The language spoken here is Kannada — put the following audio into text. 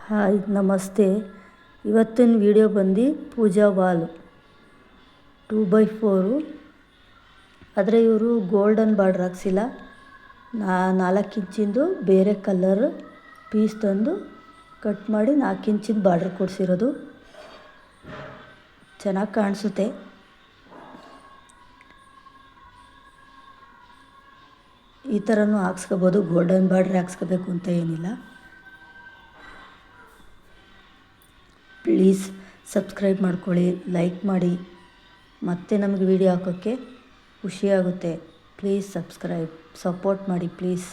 ಹಾಯ್ ನಮಸ್ತೆ. ಇವತ್ತಿನ ವಿಡಿಯೋ ಬಂದು ಪೂಜಾ ವಾಲ್ 2x4. ಆದರೆ ಇವರು ಗೋಲ್ಡನ್ ಬಾರ್ಡ್ರ್ ಹಾಕ್ಸಿಲ್ಲ, 4 ಇಂಚಿಂದು ಬೇರೆ ಕಲರ್ ಪೀಸ್ ತಂದು ಕಟ್ ಮಾಡಿ 4 ಇಂಚಿನ ಬಾರ್ಡ್ರ್ ಕೊಡಿಸಿರೋದು. ಚೆನ್ನಾಗಿ ಕಾಣಿಸುತ್ತೆ. ಈ ಥರನೂ ಹಾಕ್ಸ್ಕೋಬೋದು, ಗೋಲ್ಡನ್ ಬಾರ್ಡ್ರ್ ಹಾಕ್ಸ್ಕೋಬೇಕು ಅಂತ ಏನಿಲ್ಲ. ಪ್ಲೀಸ್ ಸಬ್ಸ್ಕ್ರೈಬ್ ಮಾಡ್ಕೊಳ್ಳಿ, ಲೈಕ್ ಮಾಡಿ. ಮತ್ತೆ ನಮಗೆ ವಿಡಿಯೋ ಹಾಕೋಕ್ಕೆ ಖುಷಿಯಾಗುತ್ತೆ. ಪ್ಲೀಸ್ ಸಬ್ಸ್ಕ್ರೈಬ್, ಸಪೋರ್ಟ್ ಮಾಡಿ ಪ್ಲೀಸ್.